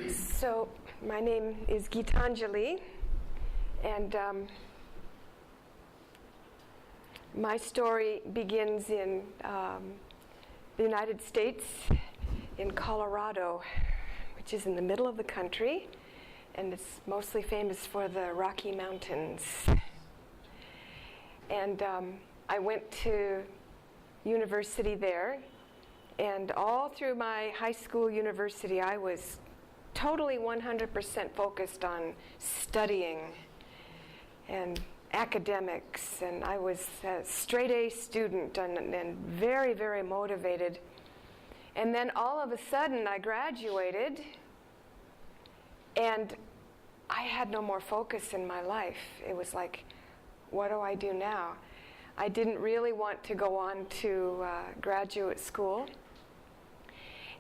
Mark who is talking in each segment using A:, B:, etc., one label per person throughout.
A: So, my name is Gitanjali, and my story begins in the United States, in Colorado, which is in the middle of the country, and it's mostly famous for the Rocky Mountains. And I went to university there, and all through my high school university, I was totally 100% focused on studying and academics, and I was a straight A student and very, very motivated. And then all of a sudden I graduated, and I had no more focus in my life. It was like, what do I do now? I didn't really want to go on to graduate school,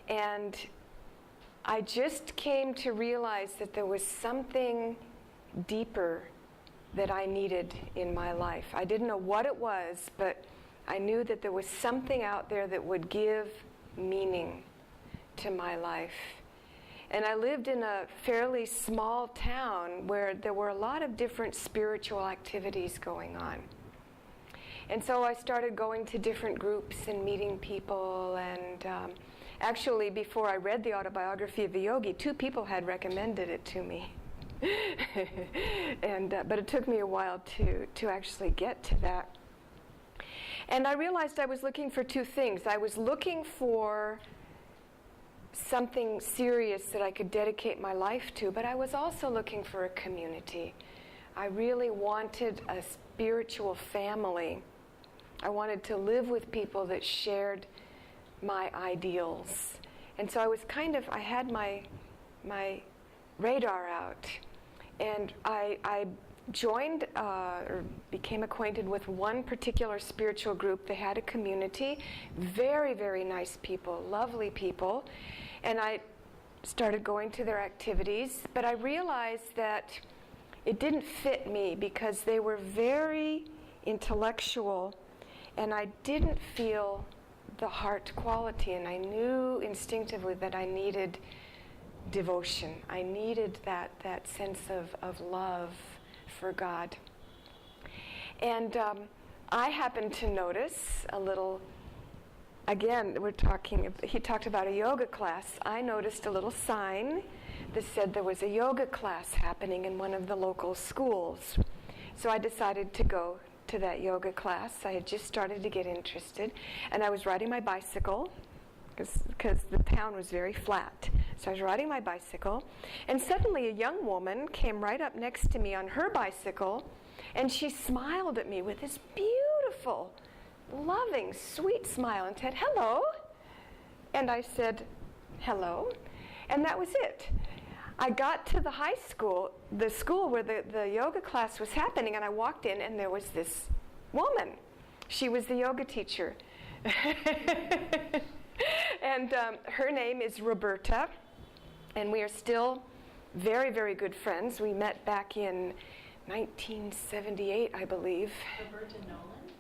A: and I just came to realize that there was something deeper that I needed in my life. I didn't know what it was, but I knew that there was something out there that would give meaning to my life. And I lived in a fairly small town where there were a lot of different spiritual activities going on. And so I started going to different groups and meeting people, and actually, before I read the autobiography of a yogi, 2 people had recommended it to me. But it took me a while to actually get to that. And I realized I was looking for 2 things. I was looking for something serious that I could dedicate my life to, but I was also looking for a community. I really wanted a spiritual family. I wanted to live with people that shared my ideals. And so I had my radar out, and I joined or became acquainted with one particular spiritual group. They had a community, very, very nice people, lovely people, and I started going to their activities, but I realized that it didn't fit me because they were very intellectual, and I didn't feel the heart quality, and I knew instinctively that I needed devotion. I needed that sense of love for God. And I happened to notice a little, again, he talked about a yoga class. I noticed a little sign that said there was a yoga class happening in one of the local schools. So I decided to go to that yoga class. I had just started to get interested, and I was riding my bicycle because the town was very flat. So I was riding my bicycle, and suddenly a young woman came right up next to me on her bicycle, and she smiled at me with this beautiful, loving, sweet smile and said, "Hello." And I said, "Hello." And that was it. I got to the high school, the school where the yoga class was happening, and I walked in, and there was this woman. She was the yoga teacher. And her name is Roberta, and we are still very, very good friends. We met back in 1978, I believe.
B: Roberta Nolan?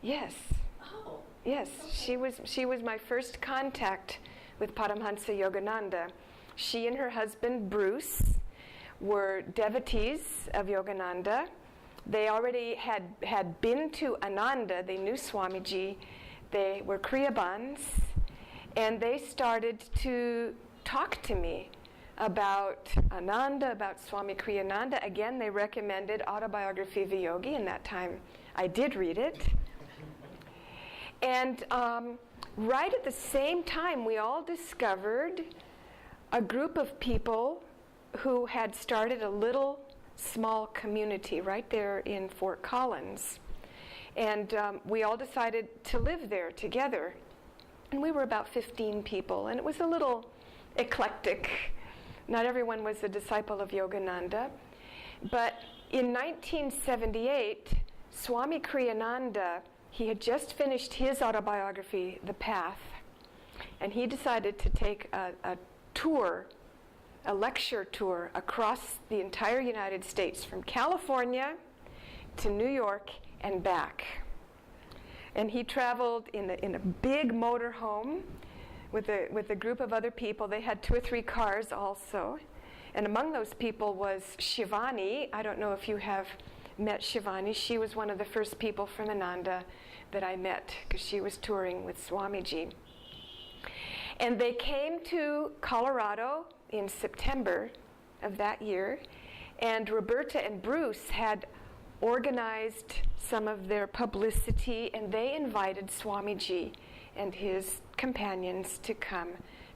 A: Yes.
B: Oh.
A: Yes,
B: okay.
A: She was my first contact with Paramhansa Yogananda. She and her husband, Bruce, were devotees of Yogananda. They already had been to Ananda. They knew Swamiji. They were Kriyabans. And they started to talk to me about Ananda, about Swami Kriyananda. Again, they recommended Autobiography of a Yogi, and that time I did read it. And right at the same time, we all discovered a group of people who had started a little small community right there in Fort Collins. And we all decided to live there together. And we were about 15 people, and it was a little eclectic. Not everyone was a disciple of Yogananda. But in 1978, Swami Kriyananda, he had just finished his autobiography, The Path, and he decided to take a tour, a lecture tour across the entire United States, from California to New York and back. And he traveled in a big motorhome with a group of other people. They had 2 or 3 cars also. And among those people was Shivani. I don't know if you have met Shivani. She was one of the first people from Ananda that I met because she was touring with Swamiji. And they came to Colorado in September of that year, and Roberta and Bruce had organized some of their publicity, and they invited Swamiji and his companions to come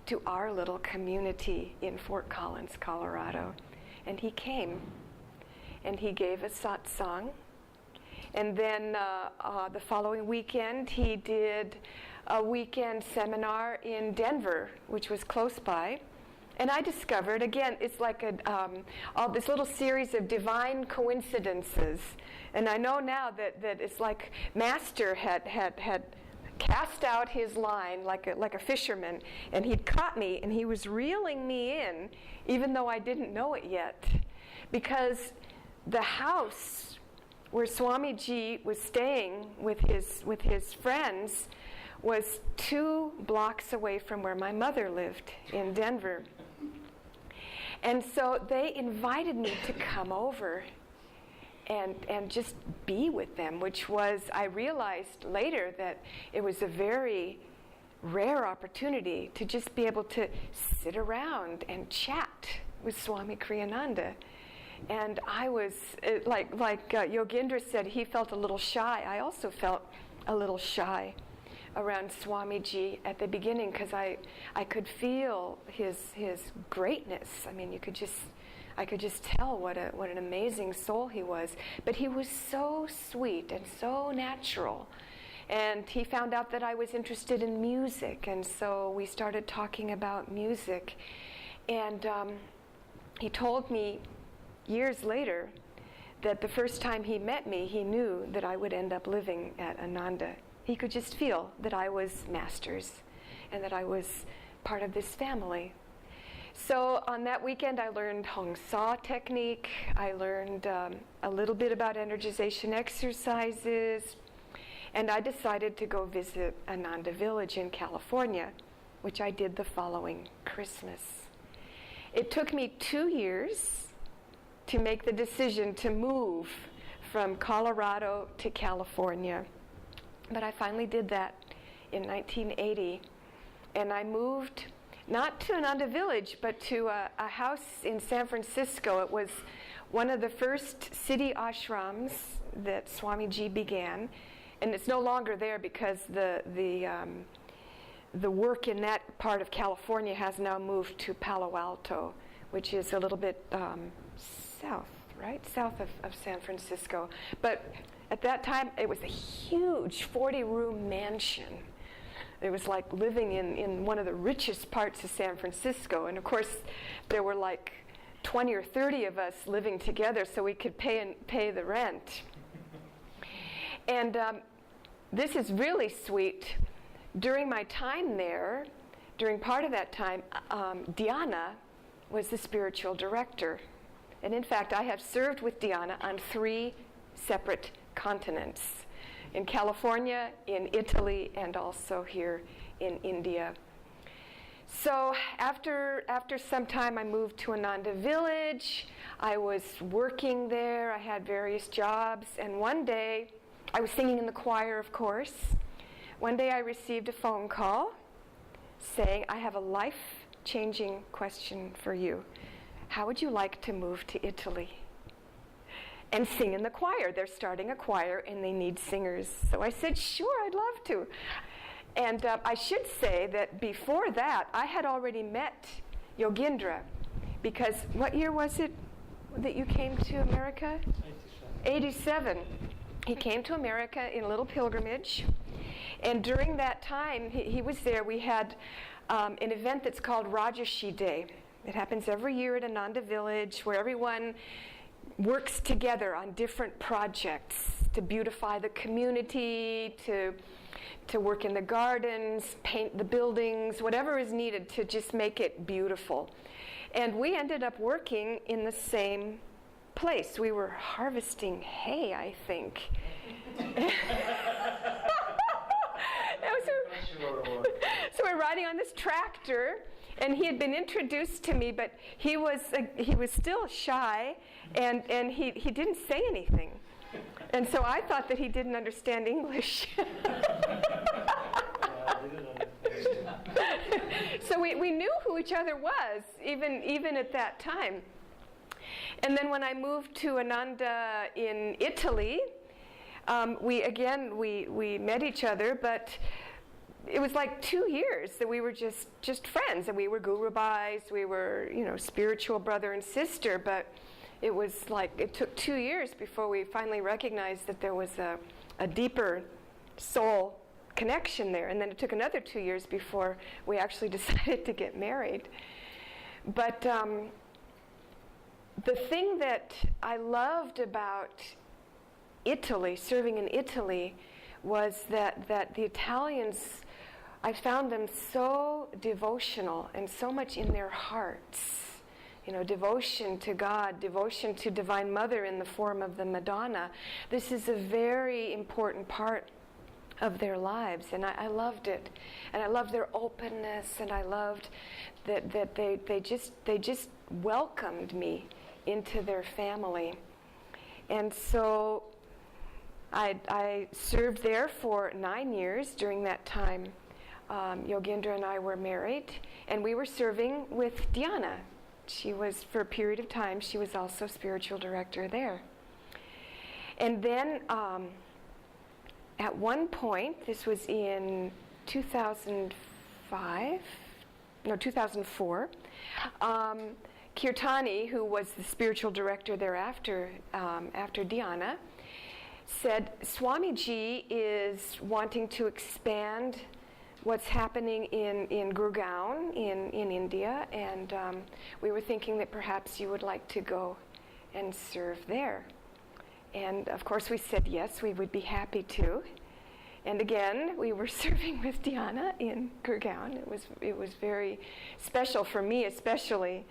A: to our little community in Fort Collins, Colorado. And he came, and he gave a satsang. And then the following weekend, he did a weekend seminar in Denver, which was close by. And I discovered, again, it's like all this little series of divine coincidences. And I know now that it's like Master had cast out his line like a fisherman, and he'd caught me, and he was reeling me in, even though I didn't know it yet. Because the house where Swamiji was staying with his friends was 2 blocks away from where my mother lived in Denver. And so they invited me to come over and just be with them, which was, I realized later that it was a very rare opportunity to just be able to sit around and chat with Swami Kriyananda. And I was, like Yogendra said, he felt a little shy. I also felt a little shy around Swamiji at the beginning because I could feel his greatness. I mean, I could just tell what an amazing soul he was. But he was so sweet and so natural. And he found out that I was interested in music, and so we started talking about music. And he told me years later that the first time he met me, he knew that I would end up living at Ananda. He could just feel that I was Master's and that I was part of this family. So on that weekend, I learned Hong Sa technique. I learned a little bit about energization exercises. And I decided to go visit Ananda Village in California, which I did the following Christmas. It took me 2 years to make the decision to move from Colorado to California. But I finally did that in 1980. And I moved not to Ananda Village, but to a house in San Francisco. It was one of the first city ashrams that Swamiji began. And it's no longer there because the work in that part of California has now moved to Palo Alto, which is a little bit south, right? South of San Francisco. But at that time, it was a huge 40-room mansion. It was like living in one of the richest parts of San Francisco. And of course, there were like 20 or 30 of us living together so we could pay the rent. And this is really sweet. During my time there, during part of that time, Dhyana was the spiritual director. And in fact, I have served with Dhyana on 3 separate continents. In California, in Italy, and also here in India. So after some time, I moved to Ananda Village. I was working there. I had various jobs. And one day, I was singing in the choir, of course. One day I received a phone call saying, I have a life-changing question for you. How would you like to move to Italy and sing in the choir? They're starting a choir and they need singers. So I said, sure, I'd love to. And I should say that before that, I had already met Yogendra. Because what year was it that you came to America? 87. He came to America in a little pilgrimage. And during that time, he was there. We had an event that's called Rajashi Day. It happens every year at Ananda Village, where everyone works together on different projects to beautify the community, to work in the gardens, paint the buildings, whatever is needed to just make it beautiful. And we ended up working in the same place. We were harvesting hay, I think. So we're riding on this tractor, and he had been introduced to me, but he was still shy, and he didn't say anything. And so I thought that he didn't understand English. So we knew who each other was, even at that time. And then when I moved to Ananda in Italy, we met each other, but it was like 2 years that we were just friends, and we were gurubais, we were, spiritual brother and sister, but it was like, it took 2 years before we finally recognized that there was a deeper soul connection there, and then it took another 2 years before we actually decided to get married. But the thing that I loved about Italy, serving in Italy, was that the Italians, I found them so devotional and so much in their hearts. Devotion to God, devotion to Divine Mother in the form of the Madonna. This is a very important part of their lives, and I loved it. And I loved their openness, and I loved that they just welcomed me into their family. And so I served there for 9 years. During that time, Yogendra and I were married, and we were serving with Dhyana. She was, for a period of time, she was also spiritual director there. And then at one point, this was in 2004, Kirtani, who was the spiritual director thereafter, after Dhyana, said, Swamiji is wanting to expand what's happening in Gurgaon in India, and we were thinking that perhaps you would like to go and serve there. And of course we said yes, we would be happy to. And again, we were serving with Dhyana in Gurgaon. It was very special for me, especially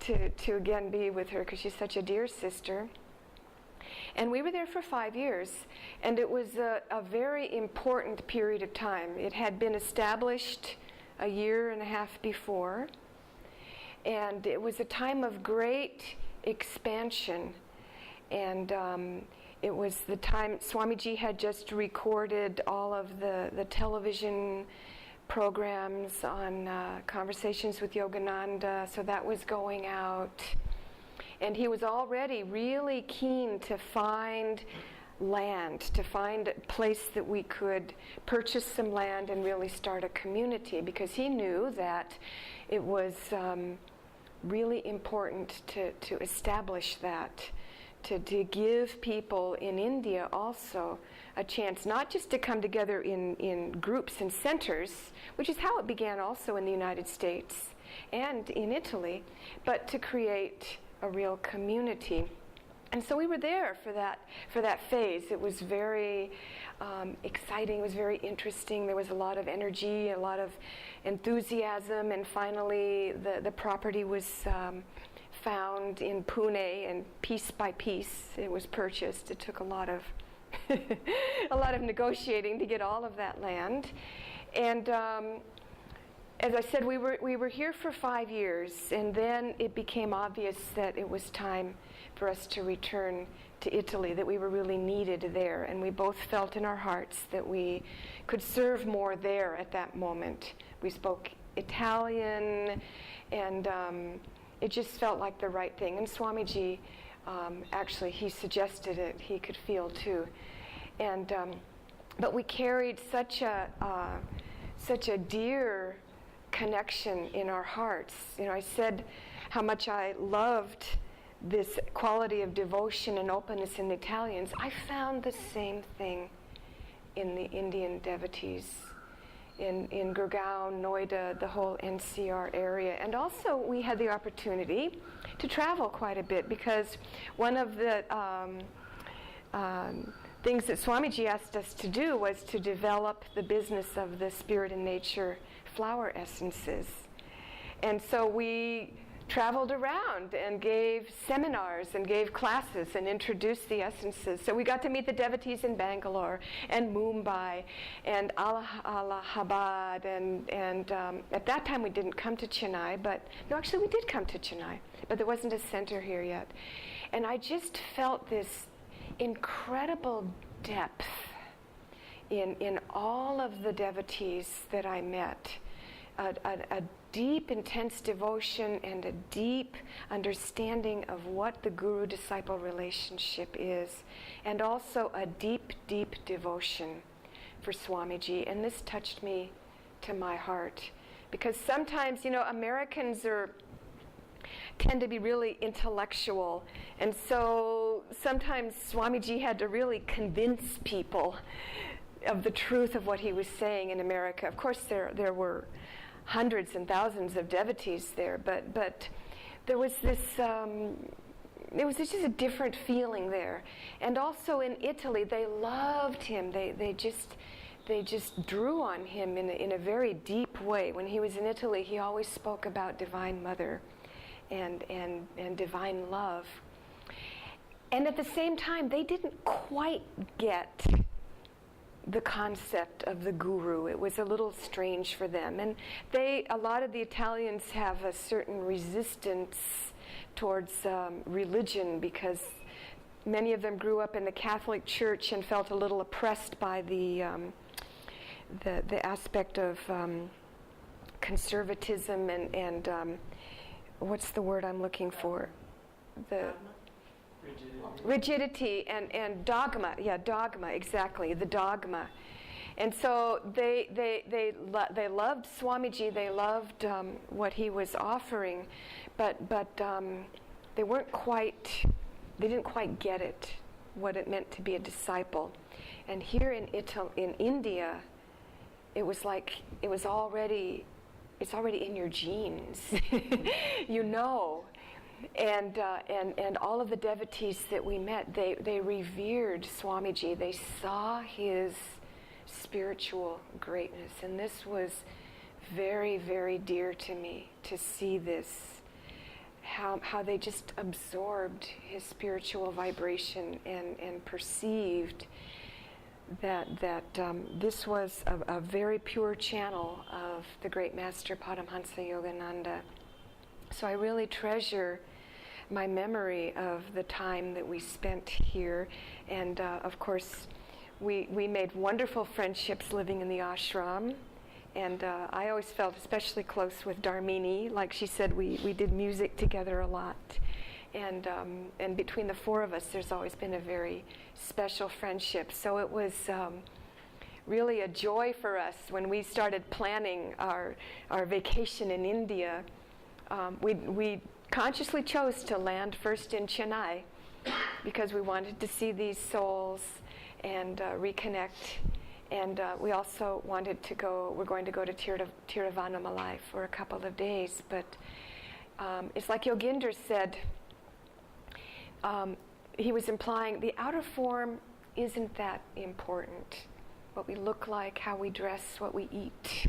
A: to again be with her, because she's such a dear sister. And we were there for 5 years, and it was a very important period of time. It had been established a year and a half before, and it was a time of great expansion. And it was the time Swamiji had just recorded all of the television programs on Conversations with Yogananda, so that was going out. And he was already really keen to find land, to find a place that we could purchase some land and really start a community, because he knew that it was really important to establish that, to give people in India also a chance, not just to come together in groups and centers, which is how it began also in the United States and in Italy, but to create a real community. And so we were there for that phase. It was very exciting. It was very interesting. There was a lot of energy, a lot of enthusiasm, and finally the property was found in Pune, and piece by piece it was purchased. It took a lot of negotiating to get all of that land. And as I said, we were here for 5 years, and then it became obvious that it was time for us to return to Italy, that we were really needed there, and we both felt in our hearts that we could serve more there at that moment. We spoke Italian, and it just felt like the right thing. And Swamiji, actually, he suggested it. He could feel too, and but we carried such a dear connection in our hearts. I said how much I loved this quality of devotion and openness in the Italians. I found the same thing in the Indian devotees, in Gurgaon, Noida, the whole NCR area. And also we had the opportunity to travel quite a bit, because one of the things that Swamiji asked us to do was to develop the business of the Spirit and Nature flower essences. And so we traveled around and gave seminars and gave classes and introduced the essences. So we got to meet the devotees in Bangalore and Mumbai and Allahabad, and at that time we didn't come to Chennai, but no, actually we did come to Chennai, but there wasn't a center here yet. And I just felt this incredible depth in all of the devotees that I met, a deep, intense devotion and a deep understanding of what the guru-disciple relationship is, and also a deep, deep devotion for Swamiji. And this touched me to my heart, because sometimes, Americans tend to be really intellectual, and so sometimes Swamiji had to really convince people of the truth of what he was saying in America. Of course, there were hundreds and thousands of devotees there, but there was this, it was just a different feeling there. And also in Italy, they loved him. They just drew on him in a very deep way. When he was in Italy, he always spoke about Divine Mother and divine love. And at the same time, they didn't quite get the concept of the guru. It was a little strange for them. And a lot of the Italians have a certain resistance towards religion, because many of them grew up in the Catholic Church and felt a little oppressed by the aspect of conservatism and what's the word I'm looking for? The rigidity and dogma. Yeah, dogma, exactly, the dogma. And so they loved Swamiji, they loved what he was offering, but they didn't quite get it, what it meant to be a disciple. And here in India, it's already in your genes, And all of the devotees that we met, they revered Swamiji. They saw his spiritual greatness, and this was very, very dear to me, to see this, how they just absorbed his spiritual vibration and perceived that this was a very pure channel of the great Master Paramhansa Yogananda. So I really treasure my memory of the time that we spent here. And of course, we made wonderful friendships living in the ashram. And I always felt especially close with Dharmini. Like she said, we did music together a lot. And between the four of us, there's always been a very special friendship. So it was really a joy for us when we started planning our vacation in India. We consciously chose to land first in Chennai because we wanted to see these souls and reconnect. And we also wanted to we're going to go to Tiruvannamalai for a couple of days. But it's like Yoginder said, he was implying the outer form isn't that important. What we look like, how we dress, what we eat,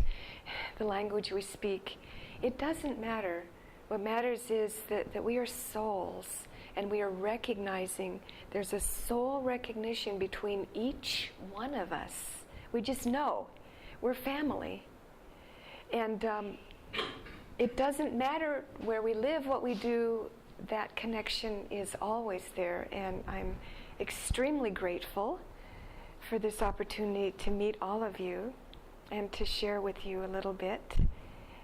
A: the language we speak, it doesn't matter. What matters is that we are souls, and we are recognizing there's a soul recognition between each one of us. We just know we're family. And it doesn't matter where we live, what we do, that connection is always there. And I'm extremely grateful for this opportunity to meet all of you and to share with you a little bit.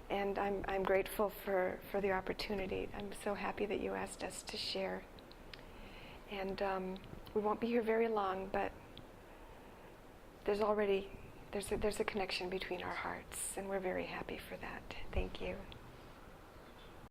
A: And I'm grateful for the opportunity. I'm so happy that you asked us to share. And we won't be here very long, but there's a connection between our hearts, and we're very happy for that. Thank you.